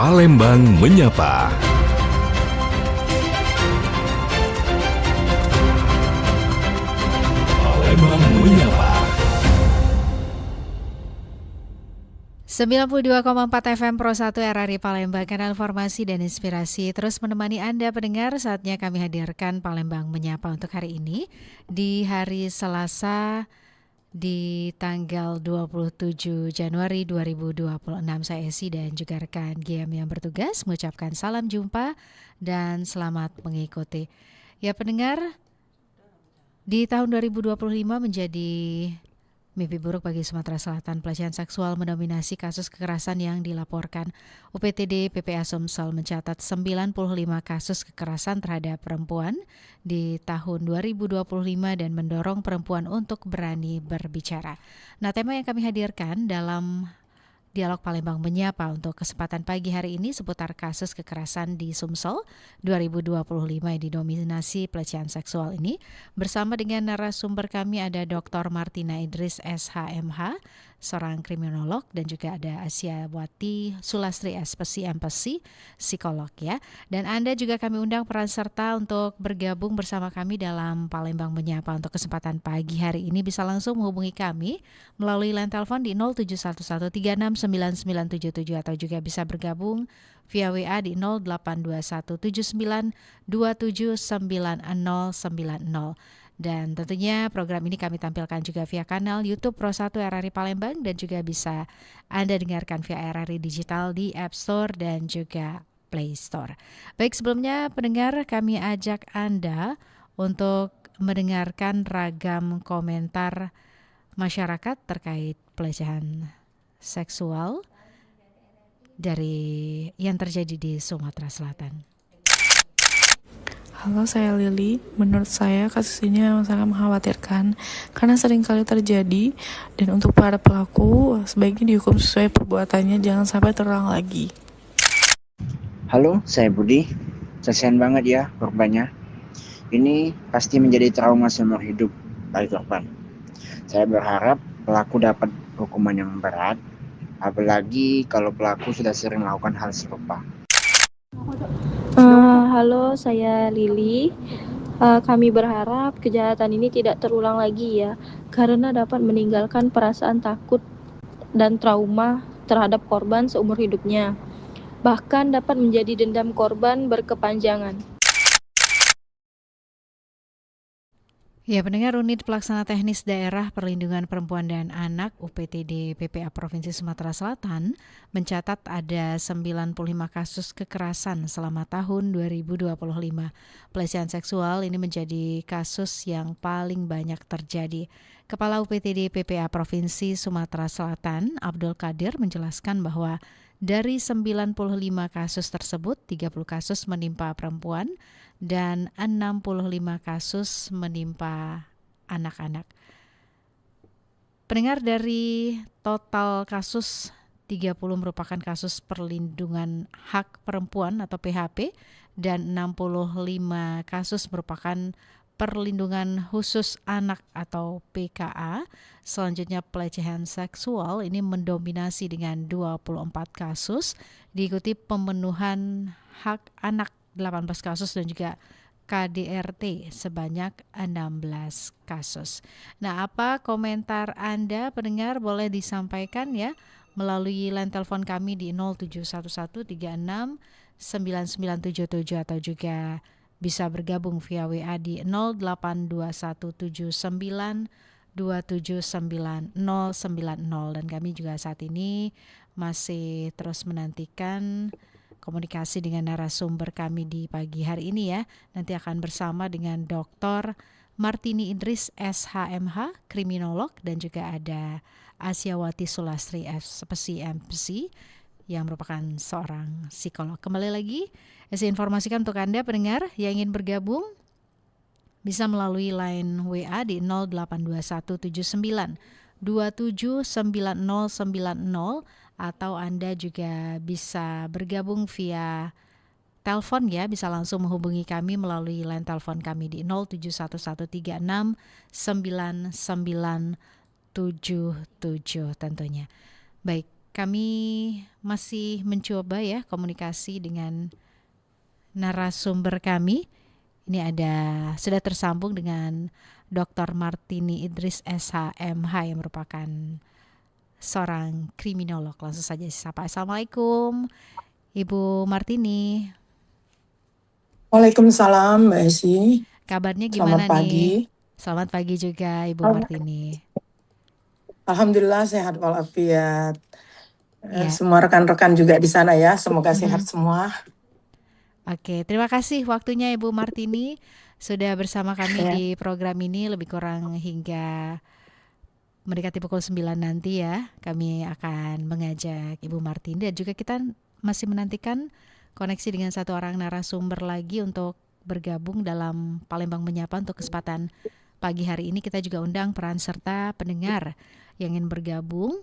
Palembang Menyapa. Palembang Menyapa. 92,4 FM Pro 1 RRI Palembang, kanal informasi dan inspirasi terus menemani Anda pendengar. Saatnya kami hadirkan Palembang Menyapa untuk hari ini di hari Selasa di tanggal 27 Januari 2026. Saya Esi dan juga rekan GM yang bertugas mengucapkan salam jumpa dan selamat mengikuti. Ya pendengar, di tahun 2025 menjadi mimpi buruk bagi Sumatera Selatan. Pelecehan seksual mendominasi kasus kekerasan yang dilaporkan. UPTD PPA Sumsel mencatat 95 kasus kekerasan terhadap perempuan di tahun 2025 dan mendorong perempuan untuk berani berbicara. Nah, tema yang kami hadirkan dalam Dialog Palembang Menyapa untuk kesempatan pagi hari ini seputar kasus kekerasan di Sumsel 2025 yang didominasi pelecehan seksual ini. Bersama dengan narasumber kami ada Dr. Martina Idris SHMH, seorang kriminolog, dan juga ada Asyawati Sulastri SPC MPC, psikolog ya. Dan Anda juga kami undang peran serta untuk bergabung bersama kami dalam Palembang Menyapa untuk kesempatan pagi hari ini. Bisa langsung menghubungi kami melalui line telepon di 0711369977 atau juga bisa bergabung via WA di 082179279090. Dan tentunya program ini kami tampilkan juga via kanal YouTube Pro 1 RRI Palembang dan juga bisa Anda dengarkan via RRI Digital di App Store dan juga Play Store. Baik, sebelumnya pendengar, kami ajak Anda untuk mendengarkan ragam komentar masyarakat terkait pelecehan seksual dari yang terjadi di Sumatera Selatan. Halo, saya Lili. Menurut saya kasus ini memang sangat mengkhawatirkan karena sering kali terjadi, dan untuk para pelaku sebaiknya dihukum sesuai perbuatannya, jangan sampai terulang lagi. Halo, saya Budi. Kasihan banget ya korbannya. Ini pasti menjadi trauma seumur hidup bagi korban. Saya berharap pelaku dapat hukuman yang berat, apalagi kalau pelaku sudah sering melakukan hal serupa. Halo, saya Lili. Kami berharap kejahatan ini tidak terulang lagi ya, karena dapat meninggalkan perasaan takut dan trauma terhadap korban seumur hidupnya. Bahkan dapat menjadi dendam korban berkepanjangan. Ya, pendengar, Unit Pelaksana Teknis Daerah Perlindungan Perempuan dan Anak UPTD PPA Provinsi Sumatera Selatan mencatat ada 95 kasus kekerasan selama tahun 2025. Pelecehan seksual ini menjadi kasus yang paling banyak terjadi. Kepala UPTD PPA Provinsi Sumatera Selatan, Abdul Qadir, menjelaskan bahwa dari 95 kasus tersebut, 30 kasus menimpa perempuan dan 65 kasus menimpa anak-anak. Pendengar, dari total kasus, 30 merupakan kasus perlindungan hak perempuan atau PHP dan 65 kasus merupakan perlindungan khusus anak atau PKA. Selanjutnya pelecehan seksual ini mendominasi dengan 24 kasus, diikuti pemenuhan hak anak 18 kasus dan juga KDRT sebanyak 16 kasus. Nah, apa komentar Anda pendengar, boleh disampaikan ya melalui line telepon kami di 0711369977 atau juga bisa bergabung via WA di 082179279090. Dan kami juga saat ini masih terus menantikan komunikasi dengan narasumber kami di pagi hari ini ya. Nanti akan bersama dengan Dr. Martini Idris SHMH, kriminolog, dan juga ada Asyawati Sulastri SPC MPC yang merupakan seorang psikolog. Kembali lagi, saya informasikan untuk Anda pendengar yang ingin bergabung bisa melalui line WA di 082179279090 atau Anda juga bisa bergabung via telepon ya, bisa langsung menghubungi kami melalui line telepon kami di 0711369977 tentunya. Baik, kami masih mencoba ya komunikasi dengan narasumber kami. Ini sudah tersambung dengan Dr. Martini Idris SHMH yang merupakan seorang kriminolog. Langsung saja sapa. Assalamualaikum Ibu Martini. Waalaikumsalam Mbak Esi. Kabarnya Selamat gimana pagi. nih? Selamat pagi juga Ibu Martini. Alhamdulillah sehat walafiat. Ya. Semua rekan-rekan juga di sana ya, semoga sehat semua. Oke, terima kasih waktunya Ibu Martini sudah bersama kami di program ini lebih kurang hingga mendekati pukul 9 nanti ya. Kami akan mengajak Ibu Martini dan juga kita masih menantikan koneksi dengan satu orang narasumber lagi untuk bergabung dalam Palembang Menyapa untuk kesempatan pagi hari ini. Kita juga undang peran serta pendengar yang ingin bergabung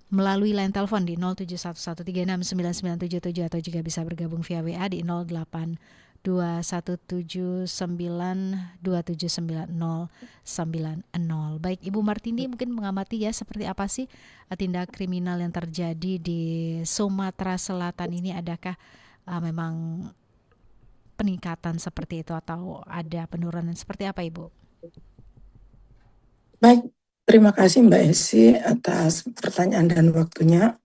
melalui line telepon di 0711369977 atau juga bisa bergabung via WA di 082179279090. Baik, Ibu Martini mungkin mengamati ya seperti apa sih tindak kriminal yang terjadi di Sumatera Selatan ini, adakah memang peningkatan seperti itu atau ada penurunan seperti apa Ibu? Baik, terima kasih Mbak Esi atas pertanyaan dan waktunya.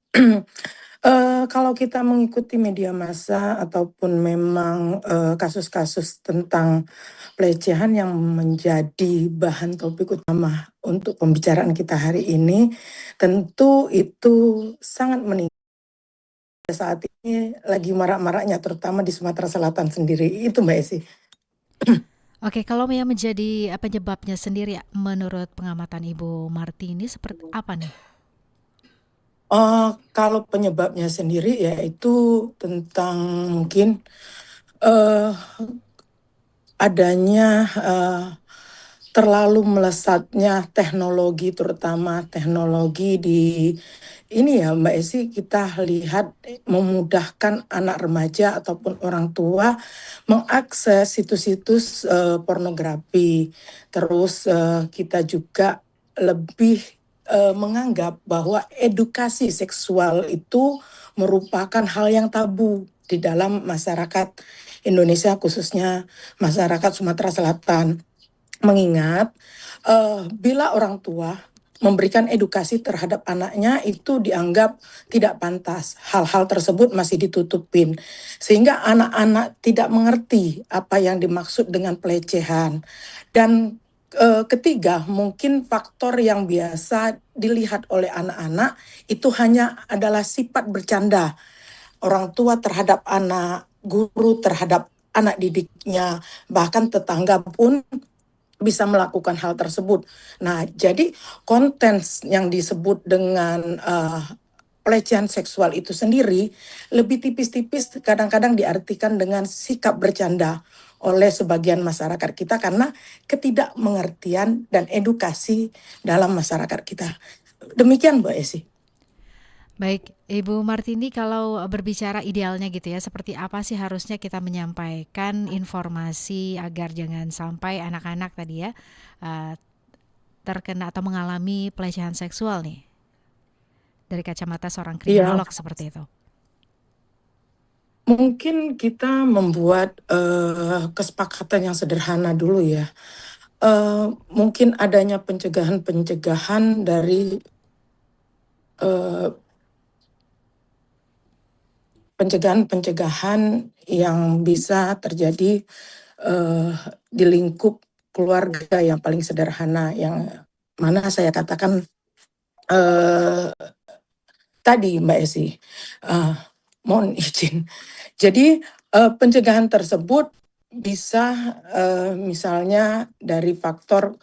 Kalau kita mengikuti media massa ataupun memang kasus-kasus tentang pelecehan yang menjadi bahan topik utama untuk pembicaraan kita hari ini, tentu itu sangat meningkat. Saat ini lagi marak-maraknya terutama di Sumatera Selatan sendiri, itu Mbak Esi. Oke, kalau yang menjadi penyebabnya sendiri menurut pengamatan Ibu Martini seperti apa nih? Kalau penyebabnya sendiri yaitu tentang mungkin adanya terlalu melesatnya teknologi, terutama teknologi di ini ya Mbak Esi, kita lihat memudahkan anak remaja ataupun orang tua mengakses situs-situs pornografi. Terus kita juga lebih menganggap bahwa edukasi seksual itu merupakan hal yang tabu di dalam masyarakat Indonesia, khususnya masyarakat Sumatera Selatan. Mengingat bila orang tua memberikan edukasi terhadap anaknya itu dianggap tidak pantas. Hal-hal tersebut masih ditutupin. Sehingga anak-anak tidak mengerti apa yang dimaksud dengan pelecehan. Dan ketiga, mungkin faktor yang biasa dilihat oleh anak-anak itu hanya adalah sifat bercanda. Orang tua terhadap anak, guru terhadap anak didiknya, bahkan tetangga pun bisa melakukan hal tersebut. Nah, jadi konten yang disebut dengan pelecehan seksual itu sendiri lebih tipis-tipis kadang-kadang diartikan dengan sikap bercanda oleh sebagian masyarakat kita karena ketidakmengertian dan edukasi dalam masyarakat kita. Demikian Mbak Esi. Baik, Ibu Martini, kalau berbicara idealnya gitu ya, seperti apa sih harusnya kita menyampaikan informasi agar jangan sampai anak-anak tadi ya terkena atau mengalami pelecehan seksual nih dari kacamata seorang kriminolog seperti itu? Mungkin kita membuat kesepakatan yang sederhana dulu ya. Mungkin adanya pencegahan dari pencegahan yang bisa terjadi di lingkup keluarga yang paling sederhana, yang mana saya katakan tadi Mbak Esi, mohon izin. Jadi pencegahan tersebut bisa misalnya dari faktor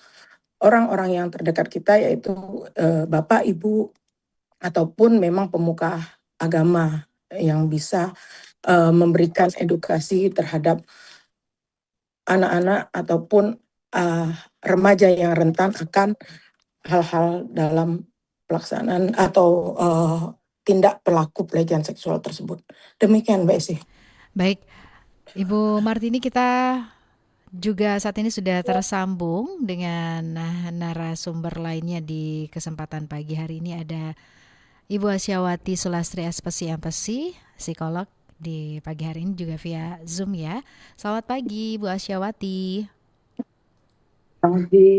orang-orang yang terdekat kita, yaitu Bapak, Ibu, ataupun memang pemuka agama yang bisa memberikan edukasi terhadap anak-anak ataupun remaja yang rentan akan hal-hal dalam pelaksanaan atau tindak pelaku pelecehan seksual tersebut. Demikian Mbak Esi. Baik, Ibu Martini, kita juga saat ini sudah tersambung dengan narasumber lainnya di kesempatan pagi hari ini. Ada Ibu Asyawati Sulastri Empesi, psikolog di pagi hari ini juga via Zoom ya. Selamat pagi Bu Asyawati. Pagi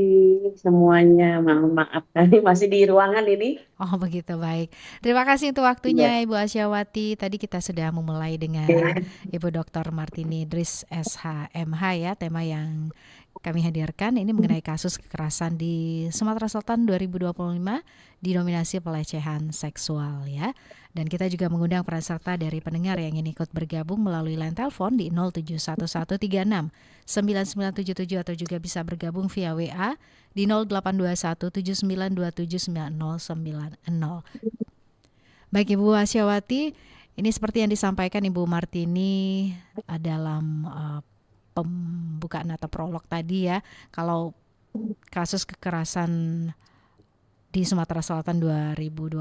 semuanya, maaf kali masih di ruangan ini. Oh begitu, baik. Terima kasih untuk waktunya Iya. Ibu Asyawati. Tadi kita sudah memulai dengan Iya. Ibu Dr. Martini Idris SHMH ya. Tema yang kami hadirkan ini mengenai kasus kekerasan di Sumatera Selatan 2025 didominasi pelecehan seksual ya. Dan kita juga mengundang peran serta dari pendengar yang ingin ikut bergabung melalui line telepon di 071136 9977 atau juga bisa bergabung via WA di 082179279090. Baik Ibu Asyawati, ini seperti yang disampaikan Ibu Martini dalam pembukaan atau prolog tadi ya, kalau kasus kekerasan di Sumatera Selatan 2025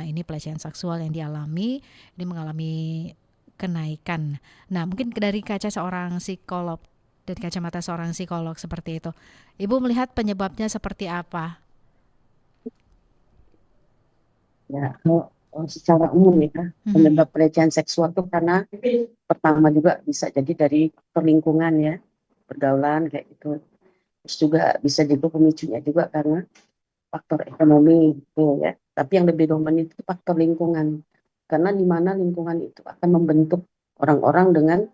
ini pelecehan seksual yang dialami, ini mengalami kenaikan. Nah mungkin dari kaca seorang psikolog dan kacamata seorang psikolog seperti itu, Ibu melihat penyebabnya seperti apa? Ya, kalau secara umum ya, penyebab pelecehan seksual itu karena pertama juga bisa jadi dari faktor lingkungan ya, pergaulan kayak gitu. Terus juga bisa juga pemicunya juga karena faktor ekonomi gitu ya. Tapi yang lebih dominan itu faktor lingkungan. Karena di mana lingkungan itu akan membentuk orang-orang dengan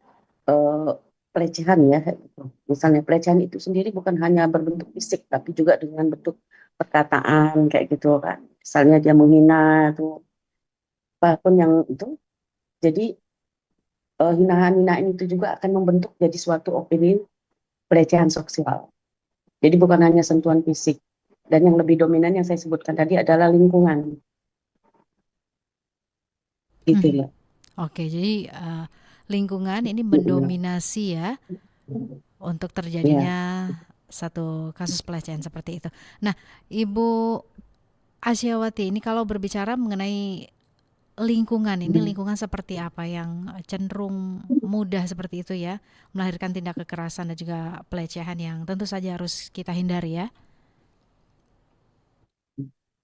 pelecehan ya kayak gitu. Misalnya pelecehan itu sendiri bukan hanya berbentuk fisik tapi juga dengan bentuk perkataan kayak gitu kan. Misalnya dia menghina tuh apapun yang itu. Jadi hinaan-hinaan itu juga akan membentuk jadi suatu opini pelecehan seksual. Jadi bukan hanya sentuhan fisik. Dan yang lebih dominan yang saya sebutkan tadi adalah lingkungan. Gitu ya. Oke, jadi lingkungan ini mendominasi ya untuk terjadinya satu kasus pelecehan seperti itu. Nah, Ibu Asyawati, ini kalau berbicara mengenai lingkungan, ini lingkungan seperti apa yang cenderung mudah seperti itu ya, melahirkan tindak kekerasan dan juga pelecehan yang tentu saja harus kita hindari ya?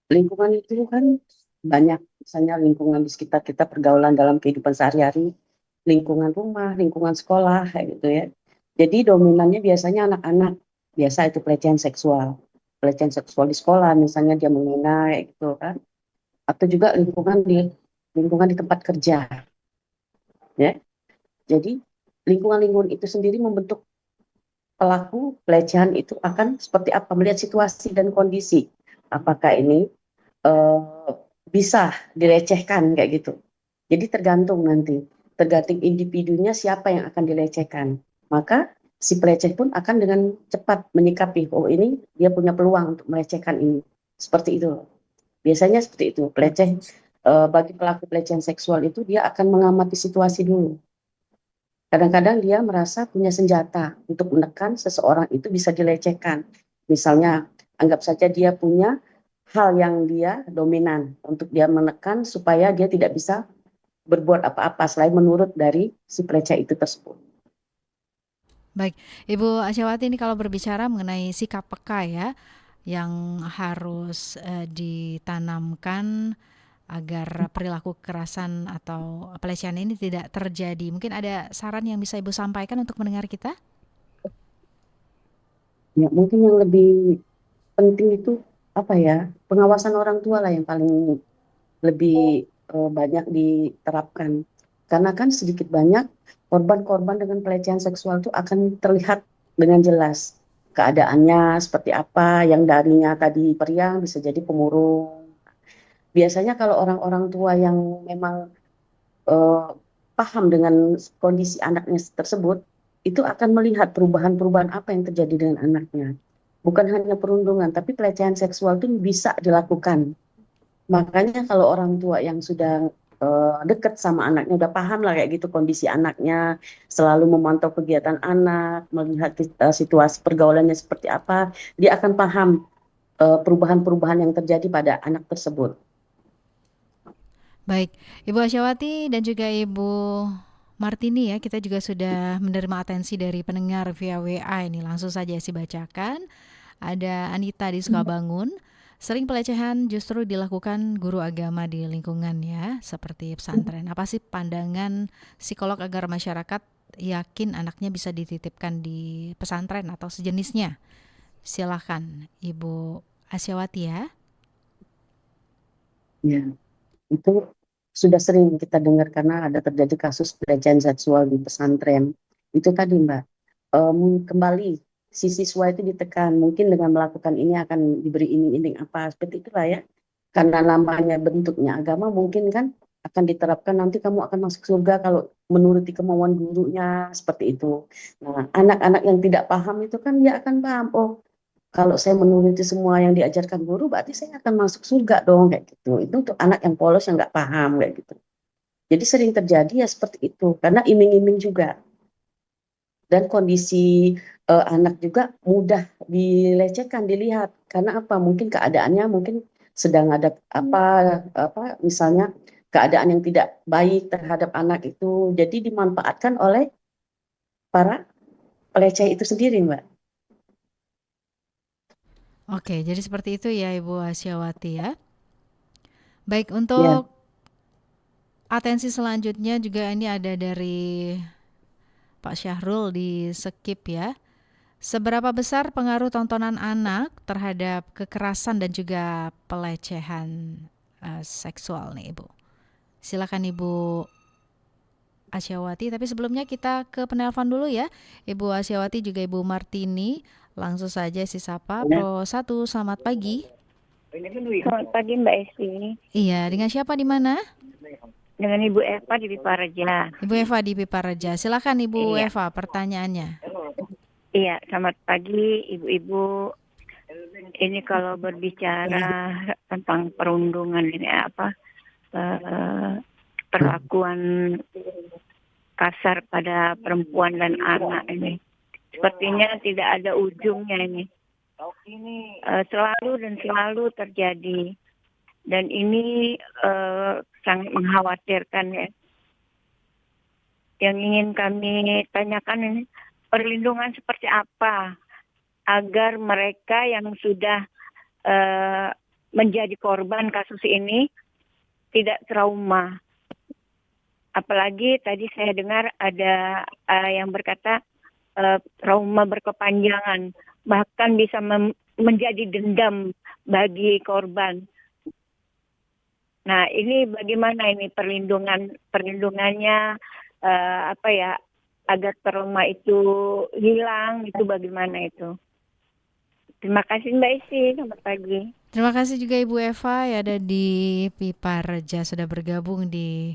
Lingkungan itu kan banyak, misalnya lingkungan di sekitar kita, pergaulan dalam kehidupan sehari-hari, lingkungan rumah, lingkungan sekolah, kayak gitu ya. Jadi dominannya biasanya anak-anak, biasa itu pelecehan seksual di sekolah, misalnya dia menghina, kayak gitu kan. Atau juga lingkungan di tempat kerja, ya. Jadi lingkungan-lingkungan itu sendiri membentuk pelaku pelecehan itu akan seperti apa, melihat situasi dan kondisi. Apakah ini bisa dilecehkan kayak gitu. Jadi tergantung individunya siapa yang akan dilecehkan. Maka si peleceh pun akan dengan cepat menyikapi, oh ini dia punya peluang untuk melecehkan ini. Seperti itu. Biasanya seperti itu. Peleceh bagi pelaku pelecehan seksual itu dia akan mengamati situasi dulu. Kadang-kadang dia merasa punya senjata untuk menekan seseorang itu bisa dilecehkan. Misalnya anggap saja dia punya hal yang dia dominan untuk dia menekan supaya dia tidak bisa berbuat apa-apa selain menurut dari si peleceh itu tersebut. Baik, Ibu Asyawati, ini kalau berbicara mengenai sikap peka ya, yang harus ditanamkan agar perilaku kekerasan atau pelecehan ini tidak terjadi. Mungkin ada saran yang bisa Ibu sampaikan untuk mendengar kita? Ya, mungkin yang lebih penting itu apa ya, pengawasan orang tua lah yang paling lebih banyak diterapkan. Karena kan sedikit banyak korban-korban dengan pelecehan seksual itu akan terlihat dengan jelas keadaannya seperti apa, yang darinya tadi periang bisa jadi pemurung. Biasanya kalau orang-orang tua yang memang paham dengan kondisi anaknya tersebut, itu akan melihat perubahan-perubahan apa yang terjadi dengan anaknya. Bukan hanya perundungan, tapi pelecehan seksual itu bisa dilakukan. Makanya kalau orang tua yang sudah dekat sama anaknya, udah paham lah kayak gitu kondisi anaknya, selalu memantau kegiatan anak, melihat situasi pergaulannya seperti apa, dia akan paham perubahan-perubahan yang terjadi pada anak tersebut. Baik, Ibu Asyawati dan juga Ibu Martini ya, kita juga sudah menerima atensi dari pendengar via WA ini. Langsung saja saya bacakan. Ada Anita di Sukabangun. Sering pelecehan justru dilakukan guru agama di lingkungan ya, seperti pesantren. Apa sih pandangan psikolog agar masyarakat yakin anaknya bisa dititipkan di pesantren atau sejenisnya? Silakan Ibu Asyawati ya. Ya, itu sudah sering kita dengar karena ada terjadi kasus pelecehan seksual di pesantren. Itu tadi Mbak, kembali si siswa itu ditekan, mungkin dengan melakukan ini akan diberi iming-iming apa, seperti itulah ya. Karena namanya bentuknya agama mungkin kan akan diterapkan nanti kamu akan masuk surga kalau menuruti kemauan gurunya, seperti itu. Nah, anak-anak yang tidak paham itu kan dia akan paham, oh kalau saya menuruti semua yang diajarkan guru, berarti saya akan masuk surga dong, kayak gitu. Itu untuk anak yang polos yang nggak paham, kayak gitu. Jadi sering terjadi ya seperti itu, karena iming-iming juga. Dan kondisi anak juga mudah dilecehkan, dilihat. Karena apa? Mungkin keadaannya mungkin sedang ada apa misalnya keadaan yang tidak baik terhadap anak itu. Jadi dimanfaatkan oleh para peleceh itu sendiri, Mbak. Oke, jadi seperti itu ya Ibu Asyawati ya. Baik, Ya. untuk atensi selanjutnya juga ini ada dari Pak Syahrul di Skip ya. Seberapa besar pengaruh tontonan anak terhadap kekerasan dan juga pelecehan seksual nih Ibu? Silakan Ibu Asyawati, tapi sebelumnya kita ke penelpon dulu ya. Ibu Asyawati juga Ibu Martini. Langsung saja si sapa Ya. Pro 1, selamat pagi. Selamat pagi Mbak Esti. Iya, dengan siapa di mana? Dengan Ibu Eva di Piparaja. Ibu Eva di Pipareja. Silakan Ibu Iya. Eva pertanyaannya. Iya, selamat pagi Ibu-ibu. Ini kalau berbicara tentang perundungan ini perlakuan kasar pada perempuan dan anak ini. Sepertinya tidak ada ujungnya ini. Selalu terjadi. Dan ini sangat mengkhawatirkan ya. Yang ingin kami tanyakan ini, perlindungan seperti apa agar mereka yang sudah menjadi korban kasus ini tidak trauma. Apalagi tadi saya dengar ada yang berkata trauma berkepanjangan, bahkan bisa menjadi dendam bagi korban. Nah, ini bagaimana ini perlindungannya agar trauma itu hilang, itu bagaimana itu? Terima kasih Mbak Isi, selamat pagi. Terima kasih juga Ibu Eva ya ada di Pipareja sudah bergabung di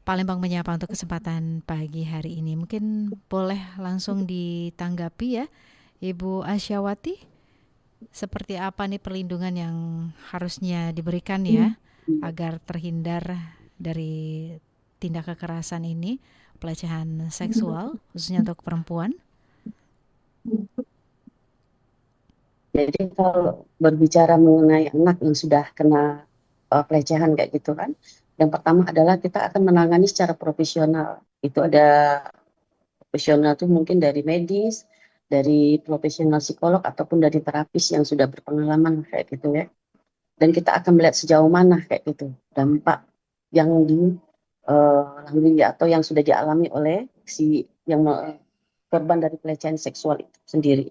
Palembang Menyapa untuk kesempatan pagi hari ini. Mungkin boleh langsung ditanggapi ya Ibu Asyawati. Seperti apa nih perlindungan yang harusnya diberikan ya agar terhindar dari tindak kekerasan ini, pelecehan seksual khususnya untuk perempuan? Jadi kalau berbicara mengenai anak yang sudah kena pelecehan kayak gitu kan, yang pertama adalah kita akan menangani secara profesional. Itu ada profesional tuh mungkin dari medis, dari profesional psikolog ataupun dari terapis yang sudah berpengalaman kayak gitu ya. Dan kita akan melihat sejauh mana kayak gitu dampak yang dilalui atau yang sudah dialami oleh si yang korban dari pelecehan seksual itu sendiri.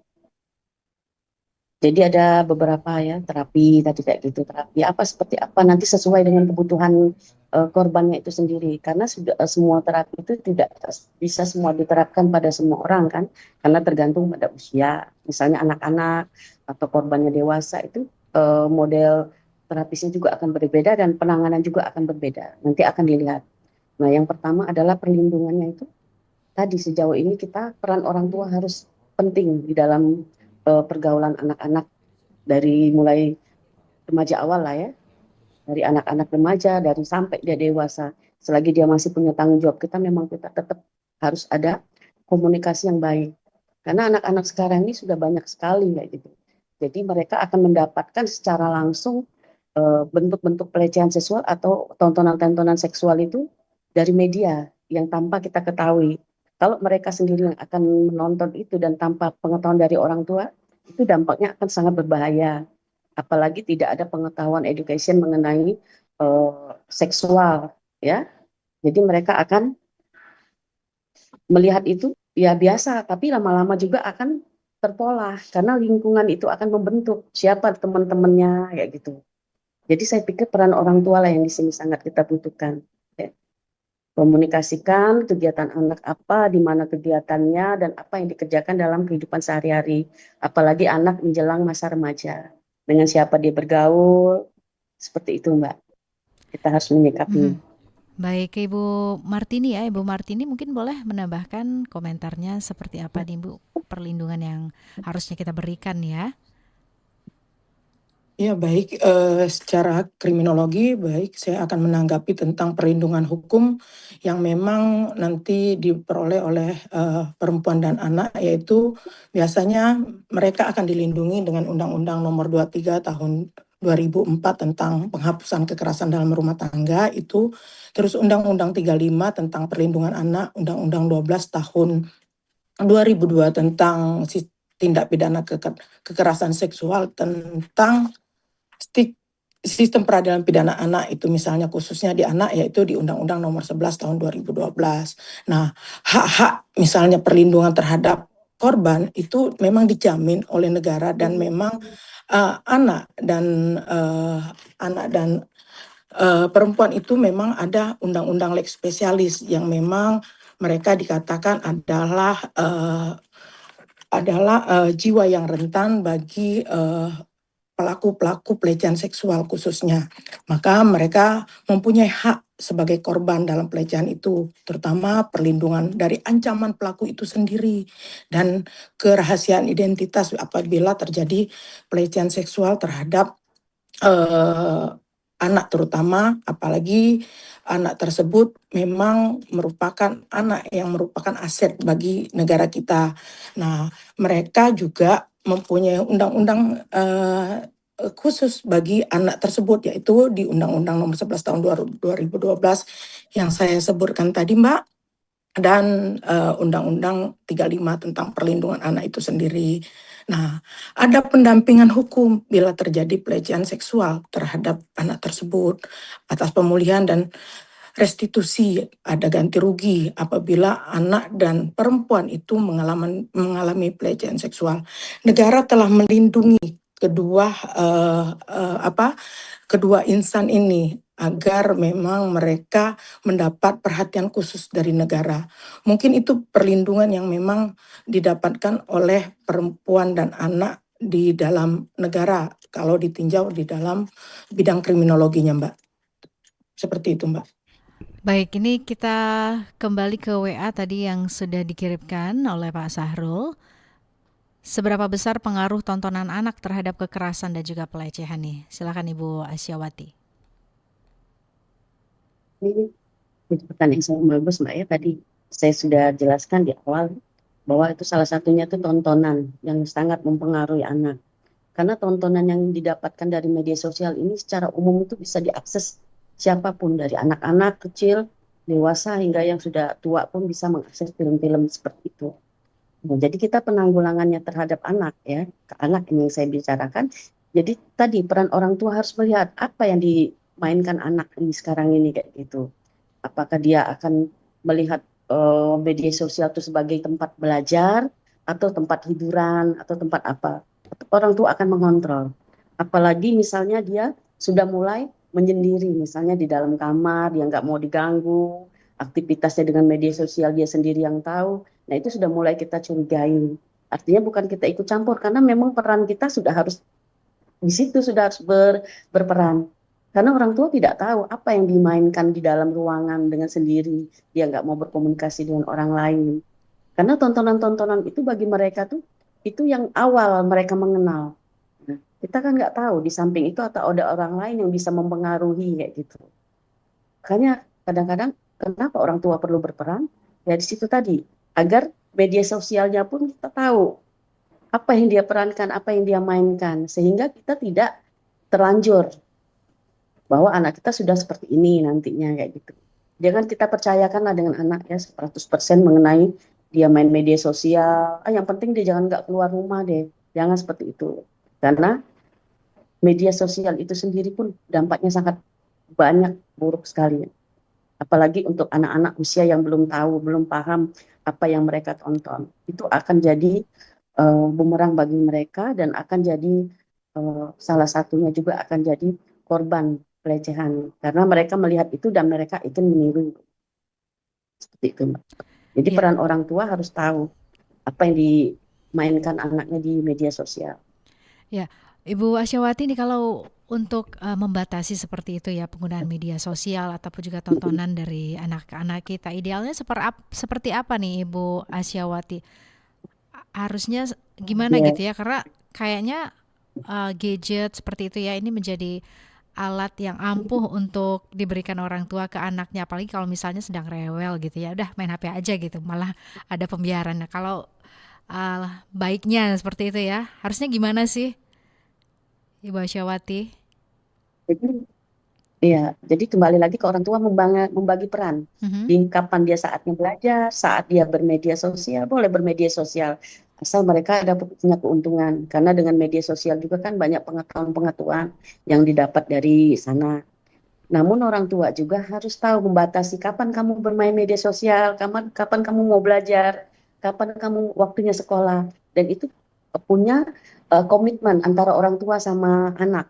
Jadi ada beberapa ya terapi tadi kayak gitu, terapi apa seperti apa nanti sesuai dengan kebutuhan korbannya itu sendiri, karena sudah semua terapi itu tidak bisa semua diterapkan pada semua orang kan, karena tergantung pada usia. Misalnya anak-anak atau korbannya dewasa itu model terapisnya juga akan berbeda dan penanganan juga akan berbeda. Nanti akan dilihat. Nah, yang pertama adalah perlindungannya itu tadi sejauh ini kita peran orang tua harus penting di dalam pergaulan anak-anak dari mulai remaja awal lah ya, dari anak-anak remaja dari sampai dia dewasa. Selagi dia masih punya tanggung jawab, kita memang kita tetap harus ada komunikasi yang baik. Karena anak-anak sekarang ini sudah banyak sekali kayak gitu. Jadi mereka akan mendapatkan secara langsung bentuk-bentuk pelecehan seksual atau tontonan-tontonan seksual itu dari media yang tanpa kita ketahui. Kalau mereka sendiri yang akan menonton itu dan tanpa pengetahuan dari orang tua, itu dampaknya akan sangat berbahaya. apalagi tidak ada pengetahuan education mengenai seksual, ya. Jadi mereka akan melihat itu ya biasa, tapi lama-lama juga akan terpola karena lingkungan itu akan membentuk siapa teman-temannya kayak gitu. Jadi saya pikir peran orang tua lah yang di sini sangat kita butuhkan. Ya. Komunikasikan kegiatan anak apa, di mana kegiatannya, dan apa yang dikerjakan dalam kehidupan sehari-hari. Apalagi anak menjelang masa remaja. Dengan siapa dia bergaul, seperti itu Mbak. Kita harus menyikapinya. Baik, Ibu Martini ya, Ibu Martini mungkin boleh menambahkan komentarnya seperti apa nih Bu, perlindungan yang harusnya kita berikan ya. Ya baik, secara kriminologi baik saya akan menanggapi tentang perlindungan hukum yang memang nanti diperoleh oleh perempuan dan anak, yaitu biasanya mereka akan dilindungi dengan Undang-Undang Nomor 23 Tahun 2004 tentang penghapusan kekerasan dalam rumah tangga itu, terus Undang-Undang 35 tentang perlindungan anak, Undang-Undang 12 Tahun 2002 tentang tindak pidana kekerasan seksual, tentang sistem peradilan pidana anak itu misalnya khususnya di anak yaitu di Undang-Undang Nomor 11 Tahun 2012. Nah, hak-hak misalnya perlindungan terhadap korban itu memang dijamin oleh negara dan memang anak dan perempuan itu memang ada undang-undang lex spesialis yang memang mereka dikatakan adalah jiwa yang rentan bagi pelaku-pelaku pelecehan seksual khususnya. Maka mereka mempunyai hak sebagai korban dalam pelecehan itu, terutama perlindungan dari ancaman pelaku itu sendiri dan kerahasiaan identitas apabila terjadi pelecehan seksual terhadap anak, terutama apalagi anak tersebut memang merupakan anak yang merupakan aset bagi negara kita. Nah, mereka juga mempunyai undang-undang khusus bagi anak tersebut, yaitu di Undang-Undang Nomor 11 Tahun 2012 yang saya sebutkan tadi, Mbak, dan Undang-Undang 35 tentang perlindungan anak itu sendiri. Nah, ada pendampingan hukum bila terjadi pelecehan seksual terhadap anak tersebut atas pemulihan dan restitusi, ada ganti rugi apabila anak dan perempuan itu mengalami pelecehan seksual. Negara telah melindungi kedua insan ini agar memang mereka mendapat perhatian khusus dari negara. Mungkin itu perlindungan yang memang didapatkan oleh perempuan dan anak di dalam negara kalau ditinjau di dalam bidang kriminologinya, Mbak. Seperti itu, Mbak. Baik, ini kita kembali ke WA tadi yang sudah dikirimkan oleh Pak Sahrul. Seberapa besar pengaruh tontonan anak terhadap kekerasan dan juga pelecehan nih? Silakan Ibu Asyawati. Ini pertanyaan yang sangat bagus Mbak ya, tadi saya sudah jelaskan di awal bahwa itu salah satunya itu tontonan yang sangat mempengaruhi anak. Karena tontonan yang didapatkan dari media sosial ini secara umum itu bisa diakses siapapun, dari anak-anak kecil, dewasa, hingga yang sudah tua pun bisa mengakses film-film seperti itu. Nah, jadi kita penanggulangannya terhadap anak ya, ke anak yang saya bicarakan. Jadi tadi peran orang tua harus melihat apa yang dimainkan anak ini sekarang ini kayak gitu. Apakah dia akan melihat media sosial itu sebagai tempat belajar atau tempat hiburan atau tempat apa? Orang tua akan mengontrol. Apalagi misalnya dia sudah mulai menyendiri, misalnya di dalam kamar, dia nggak mau diganggu, aktivitasnya dengan media sosial dia sendiri yang tahu. Nah itu sudah mulai kita curigai. Artinya bukan kita ikut campur, karena memang peran kita sudah harus di situ, sudah harus berperan. Karena orang tua tidak tahu apa yang dimainkan di dalam ruangan dengan sendiri. Dia nggak mau berkomunikasi dengan orang lain. Karena tontonan-tontonan itu bagi mereka tuh itu yang awal mereka mengenal. Nah, kita kan nggak tahu di samping itu atau ada orang lain yang bisa mempengaruhi kayak gitu. Makanya kadang-kadang kenapa orang tua perlu berperan? Ya di situ tadi, agar media sosialnya pun kita tahu apa yang dia perankan, apa yang dia mainkan, sehingga kita tidak terlanjur bahwa anak kita sudah seperti ini nantinya kayak gitu. Jangan kita percayakanlah dengan anak ya 100% mengenai dia main media sosial. Yang penting dia jangan nggak keluar rumah deh. Jangan seperti itu. Karena media sosial itu sendiri pun dampaknya sangat banyak buruk sekali. Apalagi untuk anak-anak usia yang belum tahu, belum paham apa yang mereka tonton. Itu akan jadi bumerang bagi mereka dan akan jadi salah satunya juga akan jadi korban pelecehan karena mereka melihat itu dan mereka ingin meniru seperti itu, Mbak. Jadi Ya, peran orang tua harus tahu apa yang dimainkan anaknya di media sosial. ya. Ibu Asyawati nih kalau untuk membatasi seperti itu ya penggunaan media sosial ataupun juga tontonan dari anak-anak kita, idealnya seperti apa nih Ibu Asyawati? Harusnya gimana Ya, gitu ya? Karena kayaknya gadget seperti itu ya ini menjadi alat yang ampuh untuk diberikan orang tua ke anaknya, apalagi kalau misalnya sedang rewel gitu ya, udah main HP aja gitu, malah ada pembiaran. Nah, kalau baiknya seperti itu ya, harusnya gimana sih Ibu Asyawati? jadi jadi kembali lagi ke orang tua membagi peran. Mhm. Di kapan dia saatnya belajar, saat dia bermedia sosial, boleh bermedia sosial. Asal mereka ada punya keuntungan. Karena dengan media sosial juga kan banyak pengetahuan-pengetahuan yang didapat dari sana. Namun orang tua juga harus tahu membatasi kapan kamu bermain media sosial, kapan kamu mau belajar, kapan kamu waktunya sekolah. Dan itu punya komitmen antara orang tua sama anak.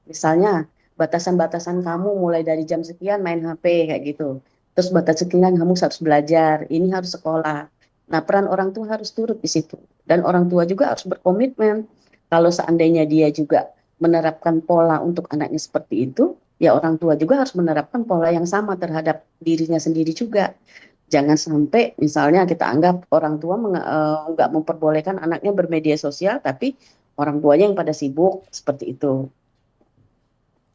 Misalnya batasan-batasan kamu mulai dari jam sekian main HP kayak gitu. Terus batas sekian kamu harus belajar, ini harus sekolah. Nah, peran orang tua harus turut di situ. Dan orang tua juga harus berkomitmen. Kalau seandainya dia juga menerapkan pola untuk anaknya seperti itu, ya orang tua juga harus menerapkan pola yang sama terhadap dirinya sendiri juga. Jangan sampai misalnya kita anggap orang tua nggak memperbolehkan anaknya bermedia sosial, tapi orang tuanya yang pada sibuk seperti itu.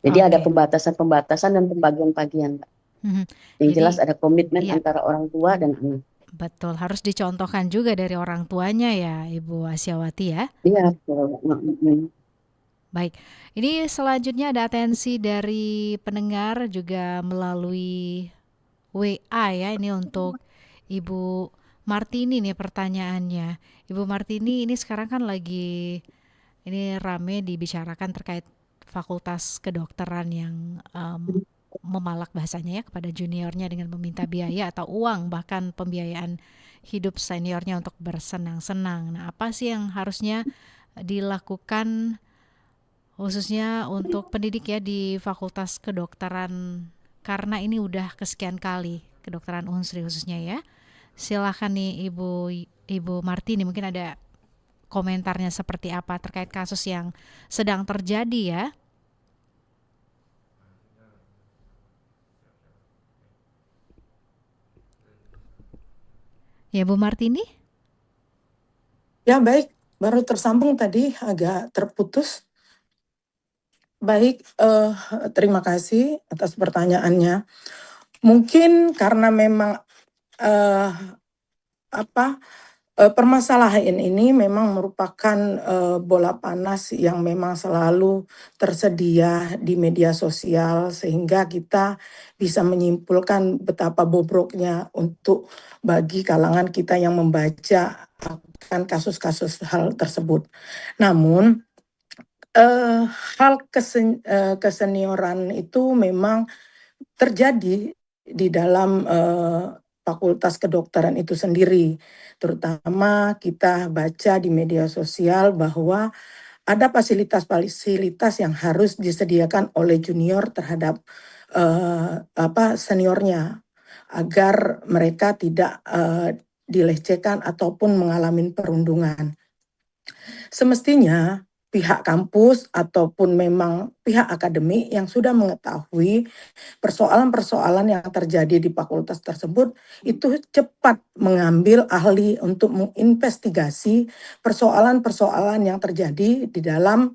Jadi ada Oke. pembatasan-pembatasan dan pembagian-bagian, Mbak. Mhm. Yang Jadi jelas ada komitmen iya, antara orang tua dan anak. betul, harus dicontohkan juga dari orang tuanya ya Ibu Asyawati ya. Iya, betul. Baik, ini selanjutnya ada atensi dari pendengar juga melalui WA ya, ini untuk Ibu Martini nih pertanyaannya. Ibu Martini ini sekarang kan lagi ini rame dibicarakan terkait fakultas kedokteran yang memalak bahasanya ya kepada juniornya dengan meminta biaya atau uang bahkan pembiayaan hidup seniornya untuk bersenang-senang. Nah, apa sih yang harusnya dilakukan khususnya untuk pendidik ya di Fakultas Kedokteran karena ini udah kesekian kali kedokteran Unsri khususnya ya. Silakan nih Ibu Martini mungkin ada komentarnya seperti apa terkait kasus yang sedang terjadi ya. Ya Bu Martini? Ya baik, baru tersambung tadi agak terputus. Baik, terima kasih atas pertanyaannya. Mungkin karena memang eh, permasalahan ini memang merupakan bola panas yang memang selalu tersedia di media sosial sehingga kita bisa menyimpulkan betapa bobroknya untuk bagi kalangan kita yang membaca akan kasus-kasus hal tersebut. Namun hal kesenioran itu memang terjadi di dalam fakultas kedokteran itu sendiri. Terutama kita baca di media sosial bahwa ada fasilitas-fasilitas yang harus disediakan oleh junior terhadap seniornya agar mereka tidak dilecehkan ataupun mengalami perundungan. Semestinya pihak kampus ataupun memang pihak akademik yang sudah mengetahui persoalan-persoalan yang terjadi di fakultas tersebut itu cepat mengambil ahli untuk menginvestigasi persoalan-persoalan yang terjadi di dalam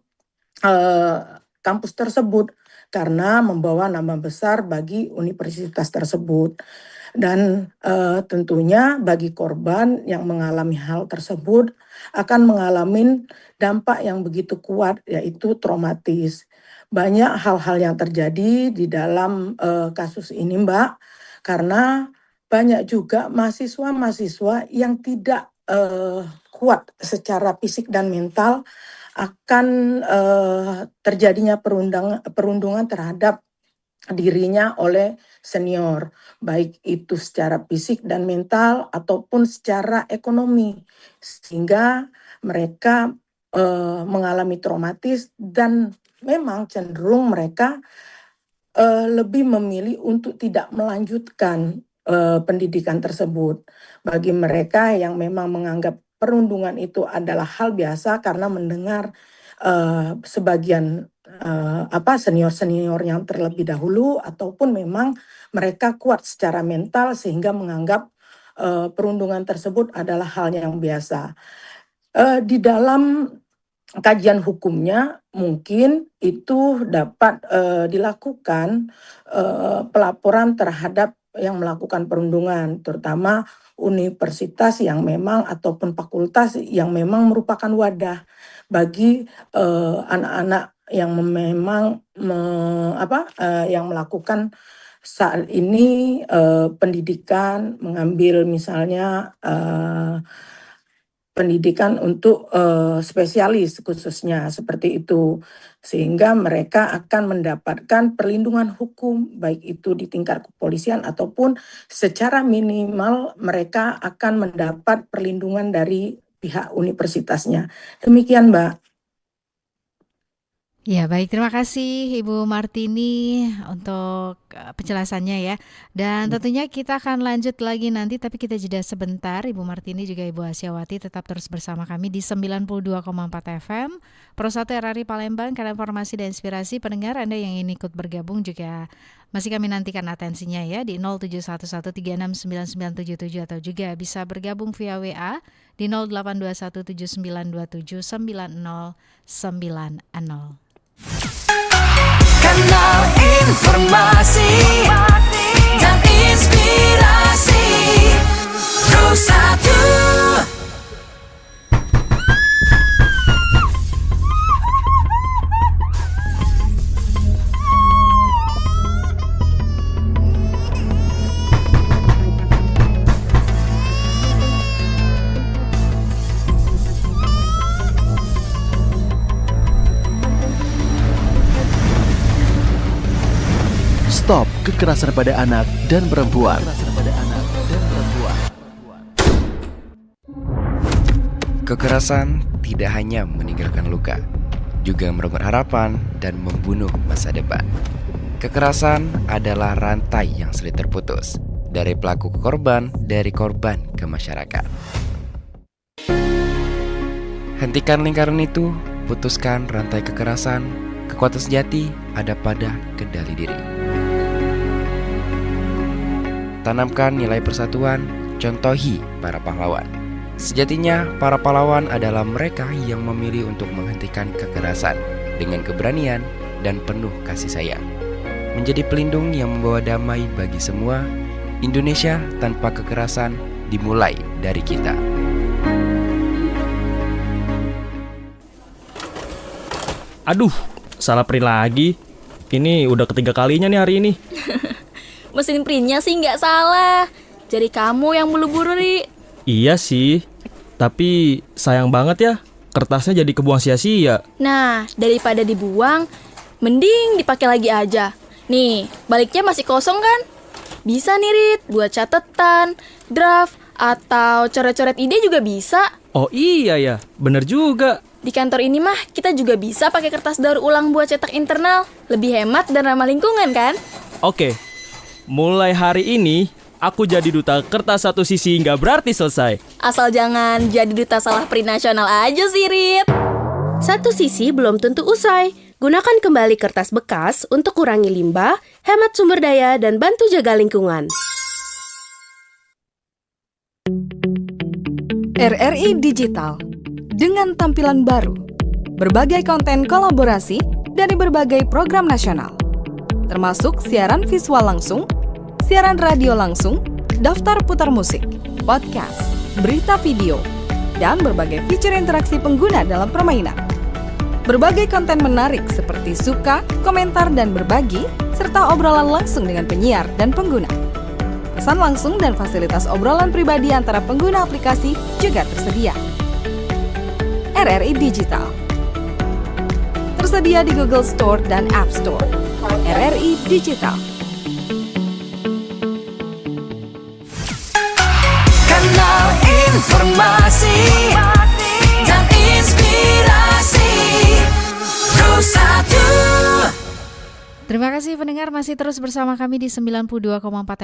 kampus tersebut karena membawa nama besar bagi universitas tersebut. Dan tentunya bagi korban yang mengalami hal tersebut akan mengalami dampak yang begitu kuat yaitu traumatis. Banyak hal-hal yang terjadi di dalam kasus ini Mbak, karena banyak juga mahasiswa-mahasiswa yang tidak kuat secara fisik dan mental, akan terjadinya perundungan terhadap dirinya oleh senior, baik itu secara fisik dan mental ataupun secara ekonomi, sehingga mereka mengalami traumatis dan memang cenderung mereka lebih memilih untuk tidak melanjutkan pendidikan tersebut. Bagi mereka yang memang menganggap perundungan itu adalah hal biasa karena mendengar sebagian senior-senior yang terlebih dahulu, ataupun memang mereka kuat secara mental sehingga menganggap perundungan tersebut adalah hal yang biasa. Di dalam kajian hukumnya mungkin itu dapat dilakukan pelaporan terhadap yang melakukan perundungan, terutama universitas yang memang ataupun fakultas yang memang merupakan wadah bagi anak-anak yang memang yang melakukan saat ini pendidikan, mengambil misalnya pendidikan untuk spesialis khususnya seperti itu, sehingga mereka akan mendapatkan perlindungan hukum baik itu di tingkat kepolisian ataupun secara minimal mereka akan mendapat perlindungan dari pihak universitasnya. Demikian, Mbak. Ya, baik, terima kasih Ibu Martini untuk penjelasannya ya. Dan tentunya kita akan lanjut lagi nanti, tapi kita jeda sebentar. Ibu Martini juga Ibu Asyawati tetap terus bersama kami di 92,4 FM Pro 1 RRI Palembang. Karena informasi dan inspirasi pendengar Anda yang ingin ikut bergabung juga masih kami nantikan atensinya ya di 0711369977 atau juga bisa bergabung via WA di 082179279090. Kanal informasi dan inspirasi Pro 1. Stop kekerasan pada anak dan perempuan. Kekerasan tidak hanya meninggalkan luka, juga merenggut harapan dan membunuh masa depan. Kekerasan adalah rantai yang sulit terputus, dari pelaku ke korban, dari korban ke masyarakat. Hentikan lingkaran itu, putuskan rantai kekerasan. Kekuatan sejati ada pada kendali diri. Tanamkan nilai persatuan, contohi para pahlawan. Sejatinya, para pahlawan adalah mereka yang memilih untuk menghentikan kekerasan dengan keberanian dan penuh kasih sayang. Menjadi pelindung yang membawa damai bagi semua, Indonesia tanpa kekerasan dimulai dari kita. Aduh, salah print lagi. Ini udah ketiga kalinya nih hari ini. Mesin printnya sih nggak salah. Jadi kamu yang buru-buru, Ri. Iya sih, tapi sayang banget ya, kertasnya jadi kebuang sia-sia. Nah, daripada dibuang, mending dipakai lagi aja. Nih, baliknya masih kosong kan? Bisa nih, Rit, buat catatan, draft, atau coret-coret ide juga bisa. Oh iya ya, bener juga. Di kantor ini mah kita juga bisa pakai kertas daur ulang buat cetak internal. Lebih hemat dan ramah lingkungan kan? Oke, mulai hari ini aku jadi duta kertas satu sisi nggak berarti selesai. Asal jangan jadi duta salah print nasional aja sih, Rit. Satu sisi belum tentu usai. Gunakan kembali kertas bekas untuk kurangi limbah, hemat sumber daya, dan bantu jaga lingkungan. RRI Digital dengan tampilan baru, berbagai konten kolaborasi dari berbagai program nasional, termasuk siaran visual langsung, siaran radio langsung, daftar putar musik, podcast, berita video, dan berbagai fitur interaksi pengguna dalam permainan. Berbagai konten menarik seperti suka, komentar, dan berbagi, serta obrolan langsung dengan penyiar dan pengguna. Pesan langsung dan fasilitas obrolan pribadi antara pengguna aplikasi juga tersedia. RRI Digital tersedia di Google Store dan App Store. RRI Digital. Kanal informasi dan inspirasi Rosa 1. Terima kasih pendengar masih terus bersama kami di 92,4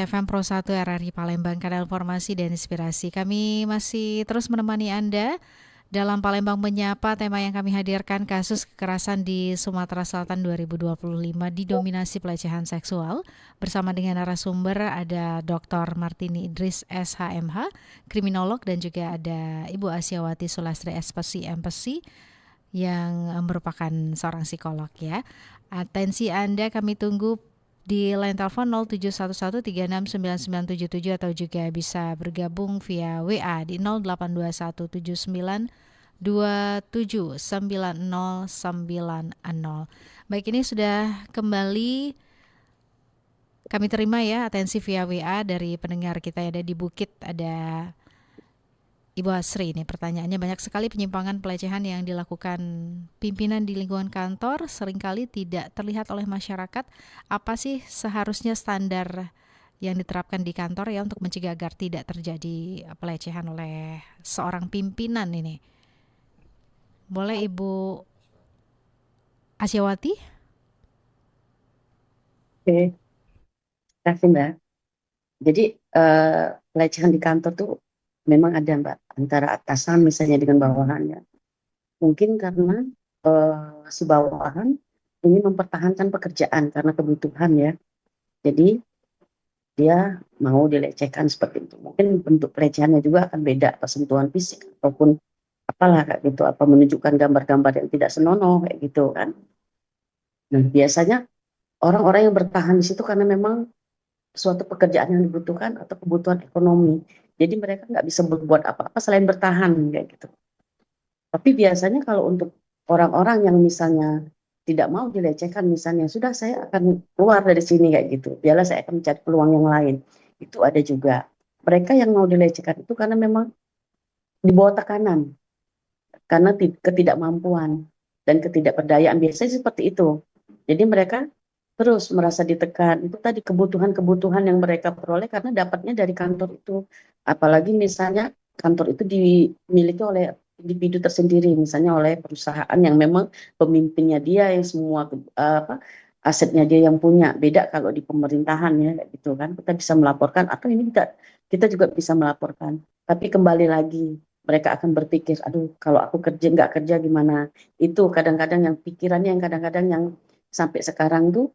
FM Pro 1 RRI Palembang, kanal informasi dan inspirasi. Kami masih terus menemani Anda dalam Palembang Menyapa. Tema yang kami hadirkan kasus kekerasan di Sumatera Selatan 2025 didominasi pelecehan seksual. Bersama dengan narasumber ada Dr. Martini Idris SHMH, kriminolog, dan juga ada Ibu Asyawati Sulastri MPC yang merupakan seorang psikolog ya. Atensi Anda kami tunggu di line telepon 0711369977 atau juga bisa bergabung via WA di 082179279090. Baik, ini sudah kembali kami terima ya atensi via WA dari pendengar kita yang ada di Bukit. Ada Ibu Asri, ini pertanyaannya, banyak sekali penyimpangan pelecehan yang dilakukan pimpinan di lingkungan kantor seringkali tidak terlihat oleh masyarakat. Apa sih seharusnya standar yang diterapkan di kantor ya untuk mencegah agar tidak terjadi pelecehan oleh seorang pimpinan ini? Boleh Ibu Asyawati? Oke, terima kasih Mbak. Jadi pelecehan di kantor tuh memang ada Mbak, antara atasan misalnya dengan bawahannya. Mungkin karena si bawahan ini mempertahankan pekerjaan karena kebutuhan ya. Jadi dia mau dilecehkan seperti itu. Mungkin bentuk pelecehannya juga akan beda, sentuhan fisik ataupun apalah kayak gitu, apa menunjukkan gambar-gambar yang tidak senonoh kayak gitu kan. Nah, biasanya orang-orang yang bertahan di situ karena memang suatu pekerjaan yang dibutuhkan atau kebutuhan ekonomi. Jadi mereka nggak bisa berbuat apa-apa selain bertahan kayak gitu. Tapi biasanya kalau untuk orang-orang yang misalnya tidak mau dilecehkan, misalnya sudah saya akan keluar dari sini kayak gitu, biarlah saya akan mencari peluang yang lain. Itu ada juga. Mereka yang mau dilecehkan itu karena memang di bawah tekanan, karena ketidakmampuan dan ketidakberdayaan, biasanya seperti itu. Jadi mereka terus merasa ditekan. Itu tadi kebutuhan-kebutuhan yang mereka peroleh karena dapatnya dari kantor itu. Apalagi misalnya kantor itu dimiliki oleh individu tersendiri, misalnya oleh perusahaan yang memang pemimpinnya dia yang semua asetnya dia yang punya. Beda kalau di pemerintahan ya gitu kan. Kita bisa melaporkan atau ini kita juga bisa melaporkan. Tapi kembali lagi mereka akan berpikir, aduh kalau aku nggak kerja gimana. Itu kadang-kadang yang pikirannya yang kadang-kadang yang sampai sekarang tuh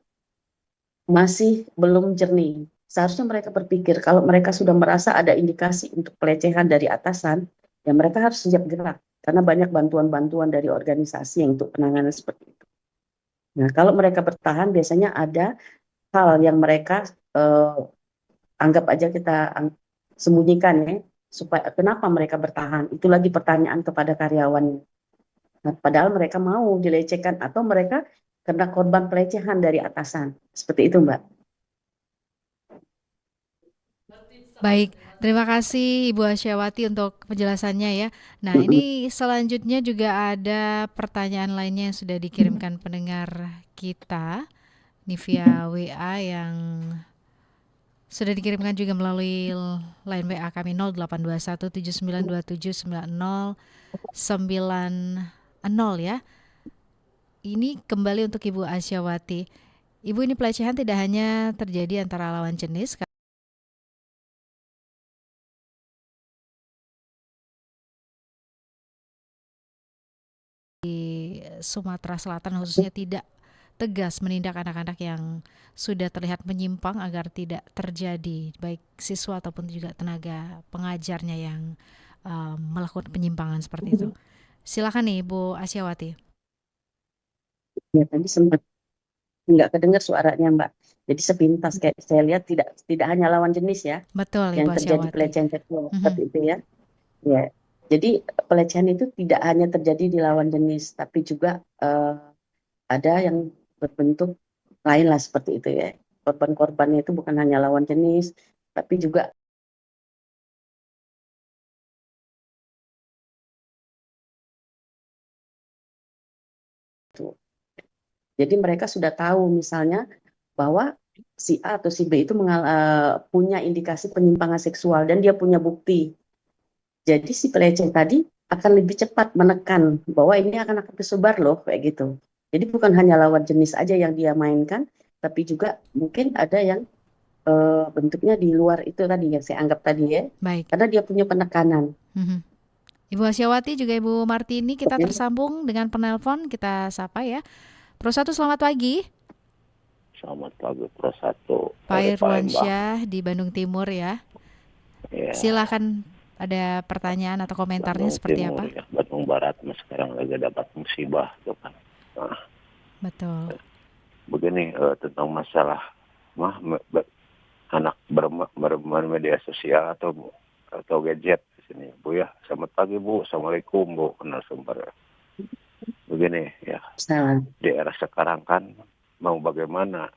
masih belum jernih. Seharusnya mereka berpikir kalau mereka sudah merasa ada indikasi untuk pelecehan dari atasan, ya mereka harus siap gerak karena banyak bantuan-bantuan dari organisasi yang untuk penanganan seperti itu. Nah, kalau mereka bertahan biasanya ada hal yang mereka anggap aja kita sembunyikan ya, supaya kenapa mereka bertahan. Itu lagi pertanyaan kepada karyawannya. Nah, padahal mereka mau dilecehkan atau mereka kena korban pelecehan dari atasan. Seperti itu, Mbak. Baik, terima kasih Ibu Asyawati untuk penjelasannya ya. Nah, ini selanjutnya juga ada pertanyaan lainnya yang sudah dikirimkan pendengar kita ini via WA yang sudah dikirimkan juga melalui line WA kami 082179279090 ya. Ini kembali untuk Ibu Asyawati. Ibu, ini pelecehan tidak hanya terjadi antara lawan jenis di Sumatera Selatan khususnya tidak tegas menindak anak-anak yang sudah terlihat menyimpang agar tidak terjadi baik siswa ataupun juga tenaga pengajarnya yang melakukan penyimpangan seperti itu. Silakan nih Ibu Asyawati. Ya, tadi sempat nggak kedengar suaranya Mbak. Jadi sepintas kayak saya lihat tidak hanya lawan jenis ya. Betul, yang Ibu terjadi Asyawati. pelecehan seksual seperti itu ya. Ya. Jadi pelecehan itu tidak hanya terjadi di lawan jenis, tapi juga ada yang berbentuk lain lah seperti itu ya. Korban-korbannya itu bukan hanya lawan jenis, tapi juga jadi mereka sudah tahu misalnya bahwa si A atau si B itu punya indikasi penyimpangan seksual dan dia punya bukti. Jadi si peleceh tadi akan lebih cepat menekan bahwa ini akan tersebar loh kayak gitu. Jadi bukan hanya lawan jenis aja yang dia mainkan, tapi juga mungkin ada yang bentuknya di luar itu tadi yang saya anggap tadi ya. Baik. Karena dia punya penekanan. Ibu Asyawati juga Ibu Martini, kita tersambung dengan penelpon, kita sapa ya. Pro 1 selamat pagi. Selamat pagi Pro 1. Pak Irwansyah di Bandung Timur ya. Silakan, ada pertanyaan atau komentarnya Bandung seperti Timur, apa? ya. Bandung Barat sekarang lagi dapat musibah tuh kan. Nah, betul. Begini tentang masalah anak bermain media sosial atau gadget di sini, Bu ya. Selamat pagi Bu, assalamualaikum Bu, kenal sumber. Begini ya, di era sekarang kan mau bagaimana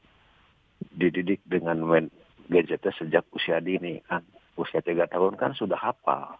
dididik dengan main gadgetnya sejak usia dini kan, usia 3 tahun kan sudah hafal.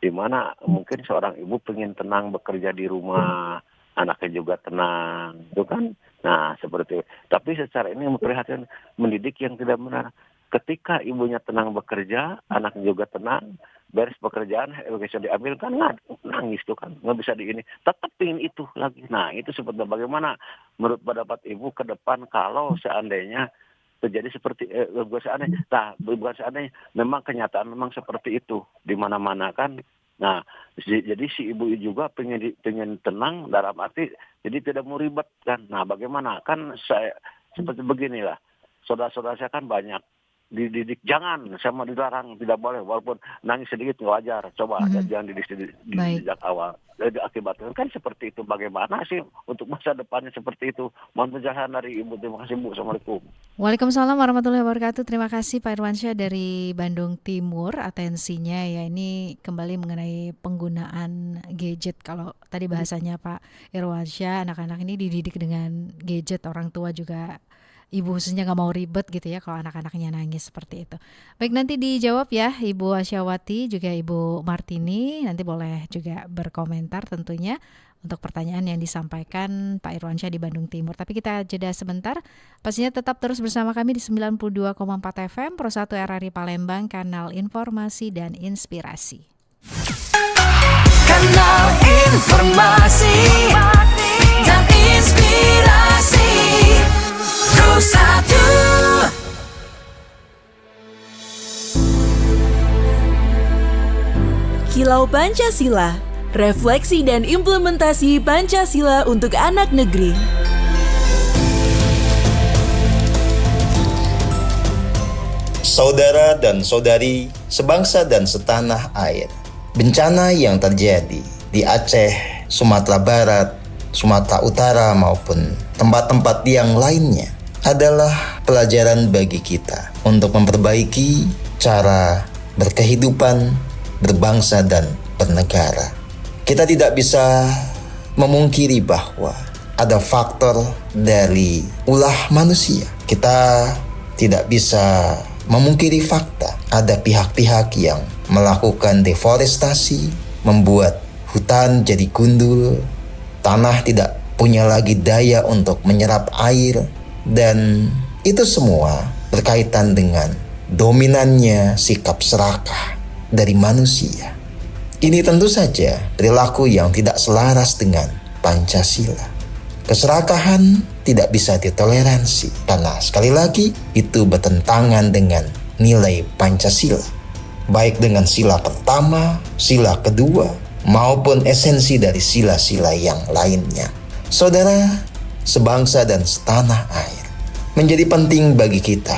Dimana mungkin seorang ibu pengen tenang bekerja di rumah, anaknya juga tenang, itu kan. Nah seperti itu. Tapi secara ini memperhatikan mendidik yang tidak benar. Ketika ibunya tenang bekerja, anaknya juga tenang, beres pekerjaan, bisa diambil kan nangis tuh kan, nggak bisa di ini, tetap ingin itu lagi. Nah itu seperti bagaimana menurut pendapat ibu ke depan kalau seandainya terjadi seperti bukan seandainya, memang kenyataan memang seperti itu di mana-mana kan. Nah jadi si ibu juga pengen tenang dalam arti jadi tidak mau ribet kan. Nah bagaimana kan saya seperti beginilah, saudara-saudara saya kan banyak dididik jangan sama dilarang, tidak boleh, walaupun nangis sedikit wajar, coba jangan dididik sejak awal. Jadi akibatnya kan seperti itu. Bagaimana sih untuk masa depannya seperti itu? Mohon penjelasan dari Ibu. Terima kasih Bu. Assalamualaikum. Waalaikumsalam warahmatullahi wabarakatuh. Terima kasih Pak Irwansyah dari Bandung Timur. Atensinya ya, ini kembali mengenai penggunaan gadget. Kalau tadi bahasanya Pak Irwansyah, anak-anak ini dididik dengan gadget, orang tua juga, ibu khususnya nggak mau ribet gitu ya kalau anak-anaknya nangis seperti itu. Baik, nanti dijawab ya Ibu Asyawati juga Ibu Martini, nanti boleh juga berkomentar tentunya untuk pertanyaan yang disampaikan Pak Irwansyah di Bandung Timur. Tapi kita jeda sebentar, pastinya tetap terus bersama kami di 92,4 FM Pro 1 RRI Palembang, kanal informasi dan inspirasi. Kanal informasi dan inspirasi Pro 1. Kilau Pancasila, refleksi dan implementasi Pancasila untuk anak negeri. Saudara dan saudari, sebangsa dan setanah air, bencana yang terjadi di Aceh, Sumatera Barat, Sumatera Utara maupun tempat-tempat yang lainnya adalah pelajaran bagi kita untuk memperbaiki cara berkehidupan, berbangsa dan bernegara. Kita tidak bisa memungkiri bahwa ada faktor dari ulah manusia. Kita tidak bisa memungkiri fakta ada pihak-pihak yang melakukan deforestasi, membuat hutan jadi gundul, tanah tidak punya lagi daya untuk menyerap air, dan itu semua berkaitan dengan dominannya sikap serakah dari manusia. Ini tentu saja perilaku yang tidak selaras dengan Pancasila. Keserakahan tidak bisa ditoleransi karena sekali lagi itu bertentangan dengan nilai Pancasila, baik dengan sila pertama, sila kedua, maupun esensi dari sila-sila yang lainnya. Saudara, sebangsa dan setanah air, menjadi penting bagi kita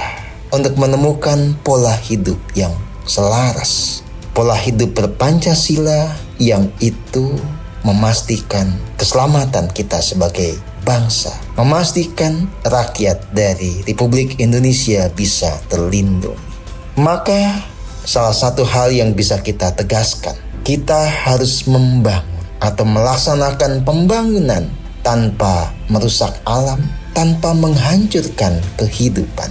untuk menemukan pola hidup yang selaras, pola hidup berpancasila yang itu memastikan keselamatan kita sebagai bangsa, memastikan rakyat dari Republik Indonesia bisa terlindungi. Maka salah satu hal yang bisa kita tegaskan, kita harus membangun atau melaksanakan pembangunan tanpa merusak alam, tanpa menghancurkan kehidupan,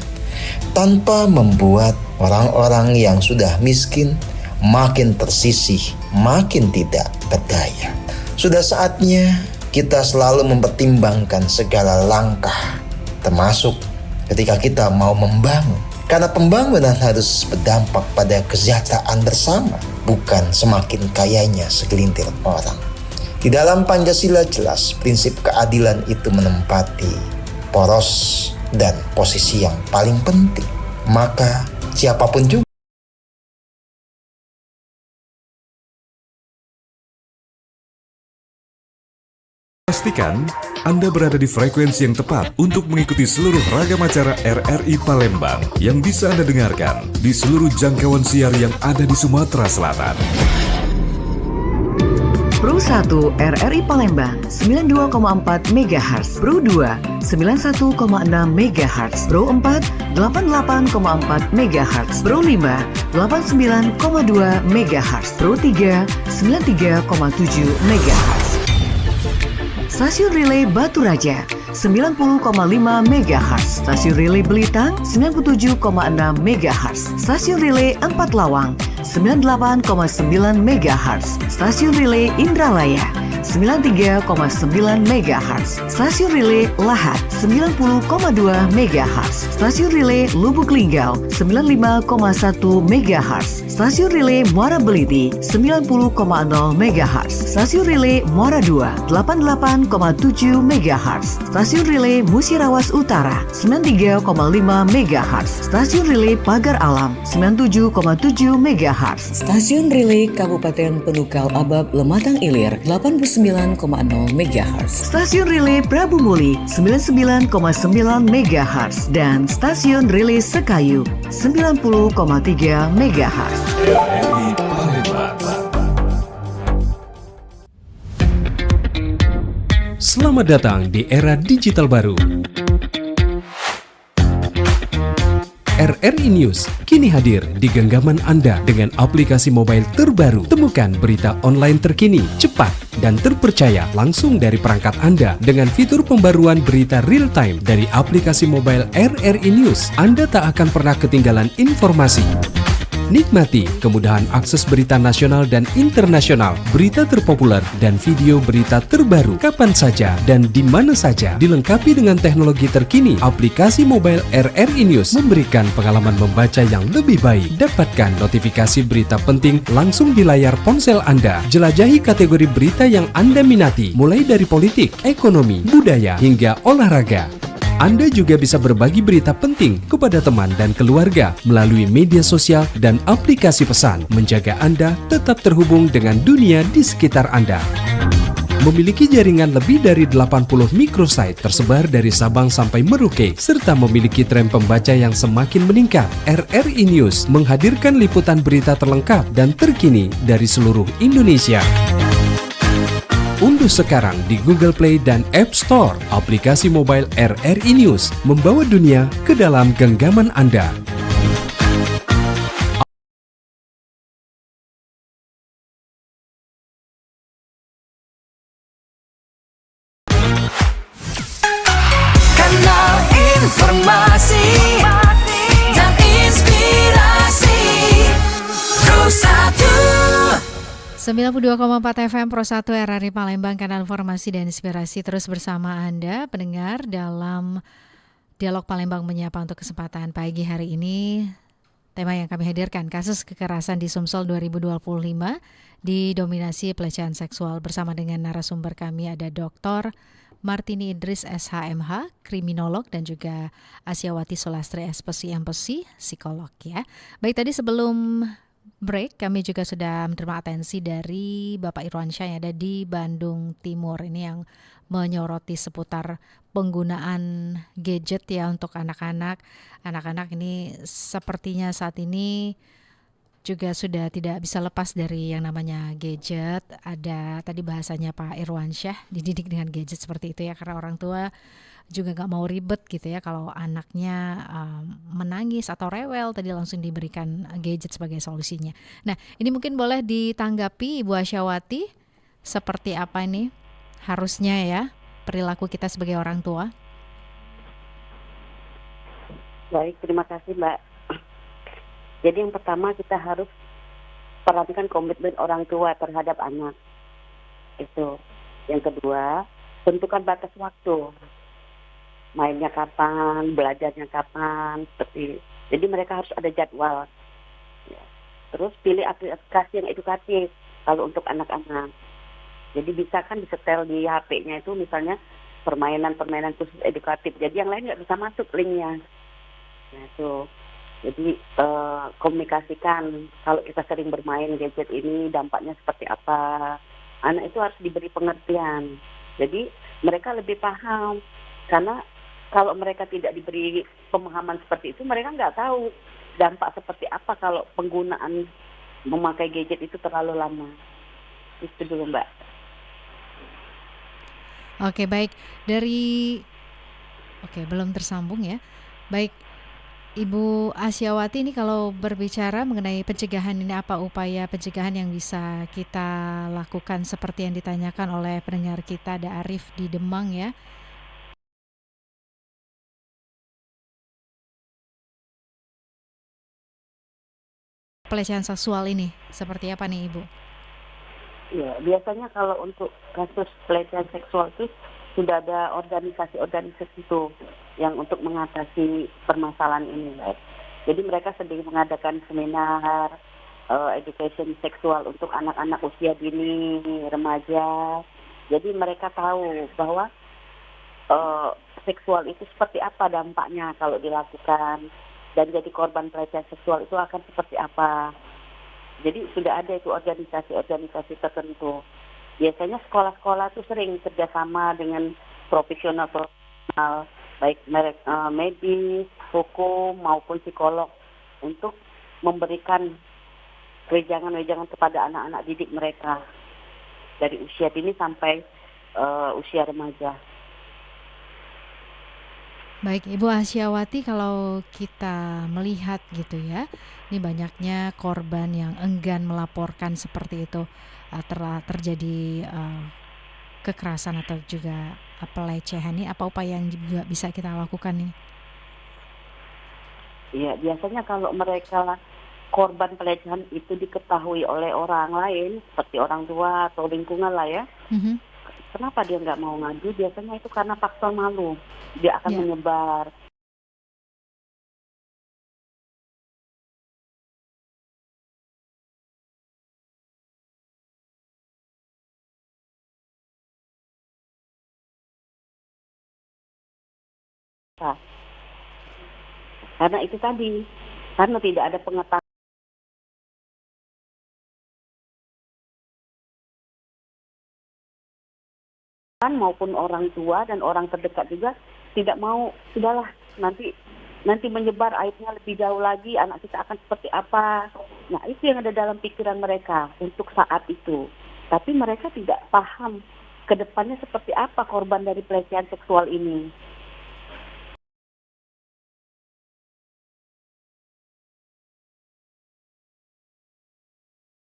tanpa membuat orang-orang yang sudah miskin makin tersisih, makin tidak berdaya. Sudah saatnya kita selalu mempertimbangkan segala langkah, termasuk ketika kita mau membangun. Karena pembangunan harus berdampak pada kesejahteraan bersama, bukan semakin kayanya segelintir orang. Di dalam Pancasila jelas prinsip keadilan itu menempati poros dan posisi yang paling penting. Maka siapapun juga pastikan Anda berada di frekuensi yang tepat untuk mengikuti seluruh ragam acara RRI Palembang yang bisa Anda dengarkan di seluruh jangkauan siar yang ada di Sumatera Selatan. Pro 1 RRI Palembang 92,4 MHz, Pro 2 91,6 MHz, Pro 4 88,4 MHz, Pro 5 89,2 MHz, Pro 3 93,7 MHz. Stasiun Relay Batu Raja 90,5 MHz, Stasiun Relay Belitang 97,6 MHz, Stasiun Relay Empat Lawang 98,9 MHz, Stasiun Relay Indralaya 93,9 MHz, Stasiun Relay Lahat 90,2 MHz, Stasiun Relay Lubuk Linggau 95,1 MHz, Stasiun Relay Muara Beliti 90,0 MHz, Stasiun Relay Muara 2 88,7 MHz, Stasiun Relay Musirawas Utara 93,5 MHz, Stasiun Relay Pagar Alam 97,7 MHz, Stasiun Relay Kabupaten Penukal Abab Lematang Ilir 89,0 MHz, Stasiun Relay Prabu Muli 99,9 MHz, dan Stasiun Relay Sekayu 90,3 MHz. RRI Palembang. Selamat datang di era digital baru. RRI News kini hadir di genggaman Anda dengan aplikasi mobile terbaru. Temukan berita online terkini, cepat, dan terpercaya langsung dari perangkat Anda dengan fitur pembaruan berita real time dari aplikasi mobile RRI News. Anda tak akan pernah ketinggalan informasi. Nikmati kemudahan akses berita nasional dan internasional, berita terpopuler, dan video berita terbaru kapan saja dan di mana saja. Dilengkapi dengan teknologi terkini, aplikasi mobile RRI News memberikan pengalaman membaca yang lebih baik. Dapatkan notifikasi berita penting langsung di layar ponsel Anda. Jelajahi kategori berita yang Anda minati, mulai dari politik, ekonomi, budaya, hingga olahraga. Anda juga bisa berbagi berita penting kepada teman dan keluarga melalui media sosial dan aplikasi pesan, menjaga Anda tetap terhubung dengan dunia di sekitar Anda. Memiliki jaringan lebih dari 80 microsite tersebar dari Sabang sampai Merauke, serta memiliki tren pembaca yang semakin meningkat. RRI News menghadirkan liputan berita terlengkap dan terkini dari seluruh Indonesia. Unduh sekarang di Google Play dan App Store aplikasi mobile RRI News, membawa dunia ke dalam genggaman Anda. Kanal informasi dan inspirasi Pro 1 92,4 FM Pro 1 RRI Palembang, kanal informasi dan inspirasi, terus bersama Anda pendengar dalam Dialog Palembang Menyapa untuk kesempatan pagi hari ini. Tema yang kami hadirkan, kasus kekerasan di Sumsel 2025 didominasi pelecehan seksual. Bersama dengan narasumber kami ada Dr. Martini Idris SHMH, kriminolog, dan juga Asyawati Sulastri SPSI MPSI, psikolog ya. Baik, tadi sebelum break kami juga sudah menerima atensi dari Bapak Irwansyah yang ada di Bandung Timur ini yang menyoroti seputar penggunaan gadget ya untuk anak-anak. Anak-anak ini sepertinya saat ini juga sudah tidak bisa lepas dari yang namanya gadget. Ada tadi bahasanya Pak Irwansyah, dididik dengan gadget seperti itu ya, karena orang tua juga gak mau ribet gitu ya kalau anaknya menangis atau rewel, tadi langsung diberikan gadget sebagai solusinya. Nah, ini mungkin boleh ditanggapi Ibu Asyawati, seperti apa ini harusnya ya perilaku kita sebagai orang tua? Baik, terima kasih Mbak. Jadi yang pertama kita harus perankan komitmen orang tua terhadap anak. Itu. Yang kedua, tentukan batas waktu. Mainnya kapan, belajarnya kapan, seperti. Jadi mereka harus ada jadwal. Ya. Terus pilih aplikasi yang edukatif kalau untuk anak-anak. Jadi bisa kan disetel di HP-nya itu misalnya permainan-permainan khusus edukatif. Jadi yang lain nggak bisa masuk linknya. Nah itu. Jadi komunikasikan kalau kita sering bermain gadget ini dampaknya seperti apa. Anak itu harus diberi pengertian. Jadi mereka lebih paham. Karena kalau mereka tidak diberi pemahaman seperti itu, mereka nggak tahu dampak seperti apa kalau penggunaan memakai gadget itu terlalu lama. Itu dulu Mbak. Oke, baik. Oke, belum tersambung ya. Baik, Ibu Asyawati, ini kalau berbicara mengenai pencegahan ini, apa upaya pencegahan yang bisa kita lakukan seperti yang ditanyakan oleh pendengar kita, ada Arif di Demang ya. Pelecehan seksual ini seperti apa nih Ibu? Ya, biasanya kalau untuk kasus pelecehan seksual itu sudah ada organisasi-organisasi itu yang untuk mengatasi permasalahan ini. Right? Jadi mereka sedang mengadakan seminar education seksual untuk anak-anak usia dini, remaja. Jadi mereka tahu bahwa seksual itu seperti apa dampaknya kalau dilakukan. Dan jadi korban pelecehan seksual itu akan seperti apa. Jadi sudah ada itu organisasi-organisasi tertentu. Biasanya sekolah-sekolah itu sering kerjasama dengan profesional, baik medis, hukum maupun psikolog untuk memberikan wejangan-wejangan kepada anak-anak didik mereka dari usia dini sampai usia remaja. Baik, Ibu Asyawati, kalau kita melihat gitu ya, ini banyaknya korban yang enggan melaporkan seperti itu, telah terjadi kekerasan atau juga pelecehan, ini apa upaya yang juga bisa kita lakukan nih? Iya, biasanya kalau mereka korban pelecehan itu diketahui oleh orang lain, seperti orang tua atau lingkungan lah ya, kenapa dia nggak mau ngadu? Biasanya itu karena faktor malu. Dia akan menyebar. Karena itu tadi, karena tidak ada pengetahuan maupun orang tua dan orang terdekat juga tidak mau, sudahlah nanti menyebar aibnya lebih jauh lagi, anak kita akan seperti apa. Nah itu yang ada dalam pikiran mereka untuk saat itu. Tapi mereka tidak paham ke depannya seperti apa korban dari pelecehan seksual ini.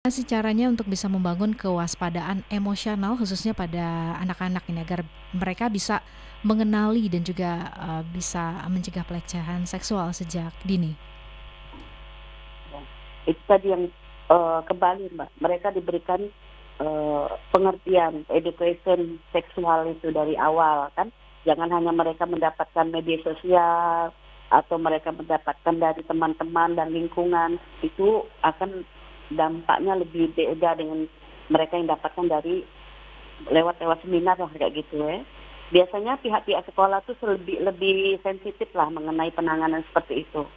Apa sih caranya untuk bisa membangun kewaspadaan emosional khususnya pada anak-anak ini agar mereka bisa mengenali dan juga bisa mencegah pelecehan seksual sejak dini? Itu tadi yang kembali Mbak, mereka diberikan pengertian education seksual itu dari awal kan, jangan hanya mereka mendapatkan media sosial atau mereka mendapatkan dari teman-teman dan lingkungan, itu akan dampaknya lebih beda dengan mereka yang dapatkan dari lewat seminar lah kayak gitu ya. Biasanya pihak-pihak sekolah tuh lebih sensitif lah mengenai penanganan seperti itu.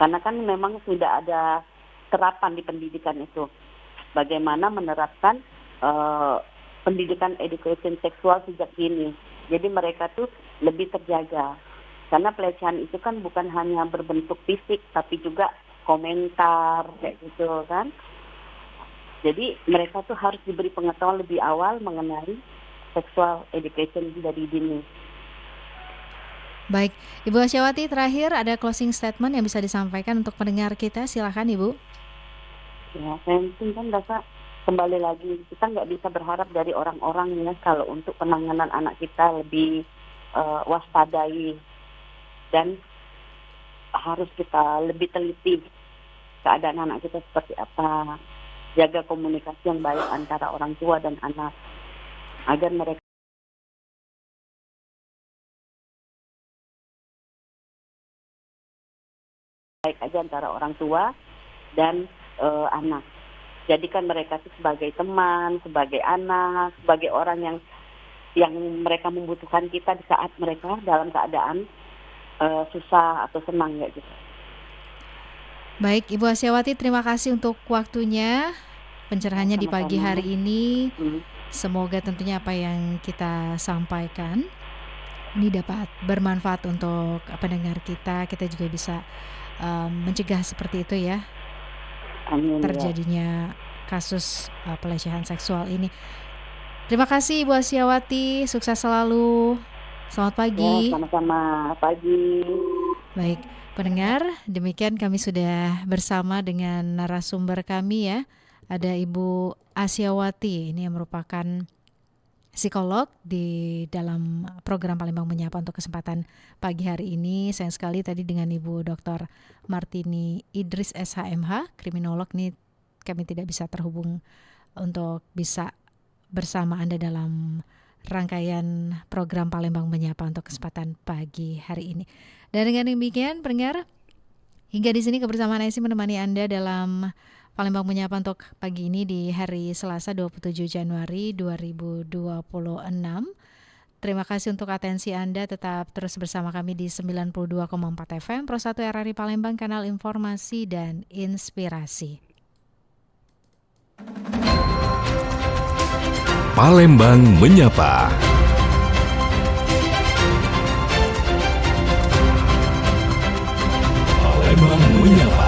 Karena kan memang sudah ada terapan di pendidikan itu. Bagaimana menerapkan pendidikan education seksual sejak dini. Jadi mereka tuh lebih terjaga. Karena pelecehan itu kan bukan hanya berbentuk fisik tapi juga komentar kayak gitu kan. Jadi mereka tuh harus diberi pengetahuan lebih awal mengenai sexual education dari dini. Baik, Ibu Asyawati, terakhir ada closing statement yang bisa disampaikan untuk pendengar kita, silakan Ibu. Ya, saya kan rasa kembali lagi kita nggak bisa berharap dari orang-orang ya kalau untuk penanganan anak kita lebih waspadai dan harus kita lebih teliti keadaan anak kita seperti apa, jaga komunikasi yang baik antara orang tua dan anak agar mereka baik aja antara orang tua dan anak. Jadikan mereka itu sebagai teman, sebagai anak, sebagai orang yang mereka membutuhkan kita di saat mereka dalam keadaan susah atau senang ya gitu. Baik, Ibu Asyawati, terima kasih untuk waktunya, pencerahannya di pagi hari ini. Semoga tentunya apa yang kita sampaikan ini dapat bermanfaat untuk pendengar kita. Kita juga bisa mencegah seperti itu ya, Amin, terjadinya kasus pelecehan seksual ini. Terima kasih Ibu Asyawati, sukses selalu. Selamat pagi. Ya, sama-sama pagi. Baik, pendengar, demikian kami sudah bersama dengan narasumber kami ya. Ada Ibu Asyawati, ini yang merupakan psikolog di dalam program Palembang Menyapa untuk kesempatan pagi hari ini. Sayang sekali tadi dengan Ibu Dr. Martini Idris SHMH, kriminolog, nih kami tidak bisa terhubung untuk bisa bersama Anda dalam rangkaian program Palembang Menyapa untuk kesempatan pagi hari ini. Dan dengan demikian, pendengar, hingga di sini kebersamaan Esi menemani Anda dalam Palembang Menyapa untuk pagi ini di hari Selasa 27 Januari 2026. Terima kasih untuk atensi Anda, tetap terus bersama kami di 92,4 FM Pro 1 RRI Palembang, kanal informasi dan inspirasi. Palembang Menyapa. Palembang Menyapa.